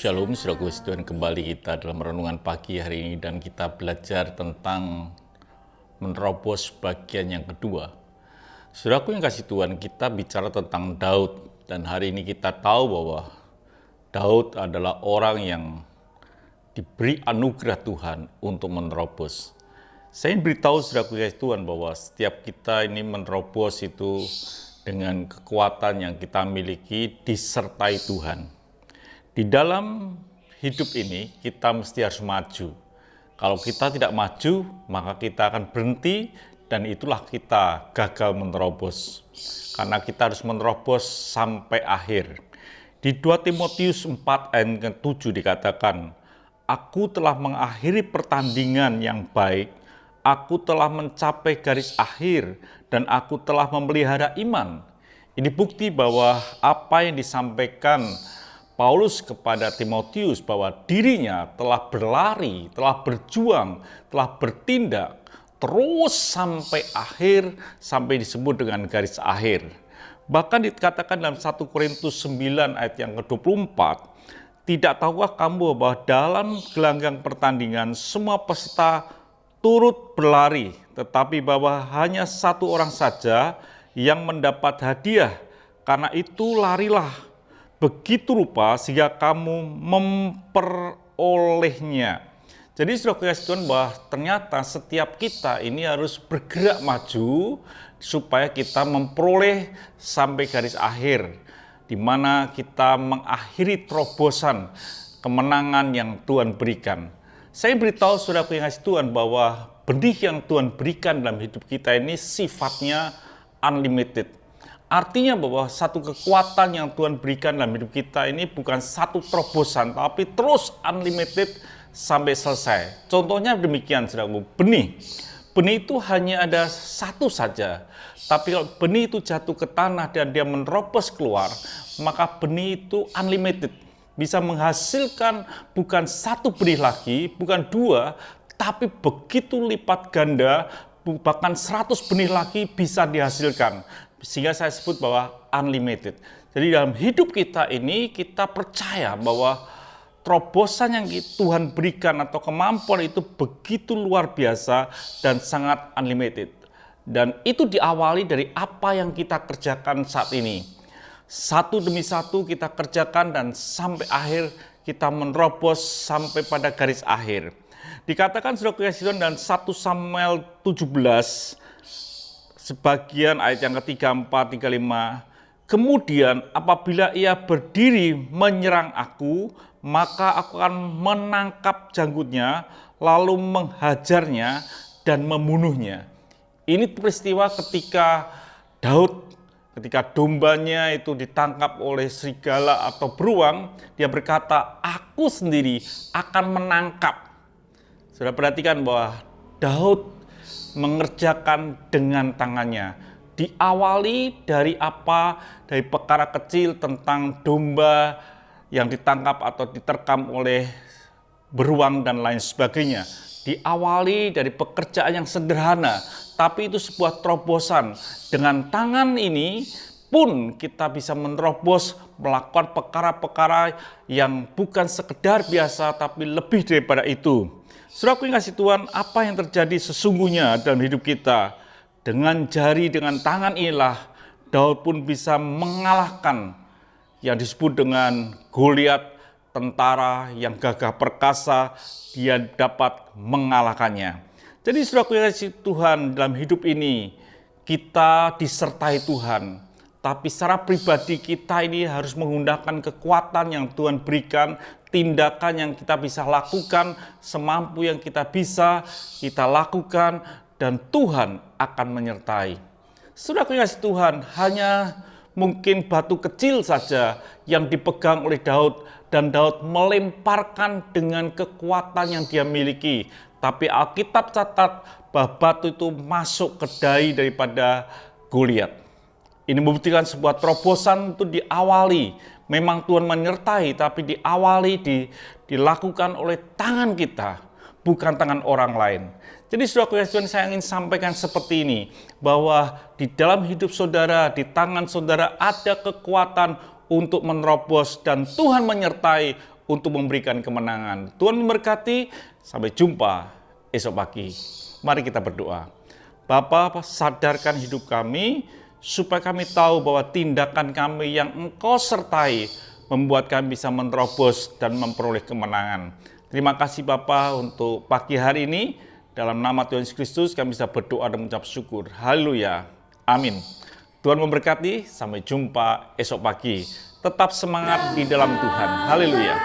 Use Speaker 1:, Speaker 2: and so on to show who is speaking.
Speaker 1: Shalom, saudaraku Tuhan, kembali kita dalam renungan pagi hari ini dan kita belajar tentang menerobos bagian yang kedua. Saudaraku yang kasih Tuhan, kita bicara tentang Daud dan hari ini kita tahu bahwa Daud adalah orang yang diberi anugerah Tuhan untuk menerobos. Saya ingin beritahu saudaraku yang kasih Tuhan bahwa setiap kita ini menerobos itu dengan kekuatan yang kita miliki disertai Tuhan. Di dalam hidup ini kita mesti harus maju. Kalau kita tidak maju, maka kita akan berhenti dan itulah kita gagal menerobos. Karena kita harus menerobos sampai akhir. Di 2 Timotius 4 ayat ke-7 dikatakan, "Aku telah mengakhiri pertandingan yang baik, aku telah mencapai garis akhir, dan aku telah memelihara iman." Ini bukti bahwa apa yang disampaikan Paulus kepada Timotius bahwa dirinya telah berlari, telah berjuang, telah bertindak terus sampai akhir, sampai disebut dengan garis akhir. Bahkan dikatakan dalam 1 Korintus 9 ayat yang ke-24, "Tidak tahukah kamu bahwa dalam gelanggang pertandingan semua peserta turut berlari, tetapi bahwa hanya satu orang saja yang mendapat hadiah, karena itu larilah begitu rupa sehingga kamu memperolehnya." Jadi saudara kasih Tuhan, bahwa ternyata setiap kita ini harus bergerak maju supaya kita memperoleh sampai garis akhir, di mana kita mengakhiri terobosan kemenangan yang Tuhan berikan. Saya beritahu saudara yang kasih Tuhan bahwa benih yang Tuhan berikan dalam hidup kita ini sifatnya unlimited. Artinya bahwa satu kekuatan yang Tuhan berikan dalam hidup kita ini bukan satu terobosan, tapi terus unlimited sampai selesai. Contohnya demikian, saudaraku, benih. Benih itu hanya ada satu saja. Tapi kalau benih itu jatuh ke tanah dan dia menerobos keluar, maka benih itu unlimited. Bisa menghasilkan bukan satu benih lagi, bukan dua, tapi begitu lipat ganda, bahkan 100 benih lagi bisa dihasilkan. Sehingga saya sebut bahwa unlimited. Jadi dalam hidup kita ini kita percaya bahwa terobosan yang Tuhan berikan atau kemampuan itu begitu luar biasa dan sangat unlimited. Dan itu diawali dari apa yang kita kerjakan saat ini. Satu demi satu kita kerjakan dan sampai akhir kita menerobos sampai pada garis akhir. Dikatakan saudara Tuhan dan 1 Samuel 17 sebagian ayat yang ke-34, 35, "Kemudian apabila ia berdiri menyerang aku, maka aku akan menangkap janggutnya, lalu menghajarnya dan membunuhnya." Ini peristiwa ketika Daud, ketika dombanya itu ditangkap oleh serigala atau beruang, dia berkata, "Aku sendiri akan menangkap." Sudah perhatikan bahwa Daud mengerjakan dengan tangannya. Diawali dari apa? Dari perkara kecil tentang domba yang ditangkap atau diterkam oleh beruang dan lain sebagainya. Diawali dari pekerjaan yang sederhana, tapi itu sebuah terobosan. Dengan tangan ini pun kita bisa menerobos, melakukan perkara-perkara yang bukan sekedar biasa, tapi lebih daripada itu. Saudaraku yang kasih Tuhan, apa yang terjadi sesungguhnya dalam hidup kita? Dengan jari, dengan tangan inilah Daud pun bisa mengalahkan yang disebut dengan Goliat, tentara yang gagah perkasa, dia dapat mengalahkannya. Jadi saudaraku yang kasih Tuhan, dalam hidup ini kita disertai Tuhan. Tapi secara pribadi kita ini harus menggunakan kekuatan yang Tuhan berikan, tindakan yang kita bisa lakukan, semampu yang kita bisa kita lakukan, dan Tuhan akan menyertai. Saudara yang kasih Tuhan, hanya mungkin batu kecil saja yang dipegang oleh Daud, dan Daud melemparkan dengan kekuatan yang dia miliki. Tapi Alkitab catat bahwa batu itu masuk ke dahi daripada Goliat. Ini membuktikan sebuah terobosan itu diawali. Memang Tuhan menyertai, tapi diawali, dilakukan oleh tangan kita, bukan tangan orang lain. Jadi saudara Tuhan, saya ingin sampaikan seperti ini, bahwa di dalam hidup saudara, di tangan saudara ada kekuatan untuk menerobos, dan Tuhan menyertai untuk memberikan kemenangan. Tuhan memberkati, sampai jumpa esok pagi. Mari kita berdoa. Bapa, sadarkan hidup kami, supaya kami tahu bahwa tindakan kami yang Engkau sertai, membuat kami bisa menerobos dan memperoleh kemenangan. Terima kasih Bapa untuk pagi hari ini. Dalam nama Tuhan Yesus Kristus kami bisa berdoa dan mengucap syukur. Haleluya. Amin. Tuhan memberkati. Sampai jumpa esok pagi. Tetap semangat di dalam Tuhan. Haleluya.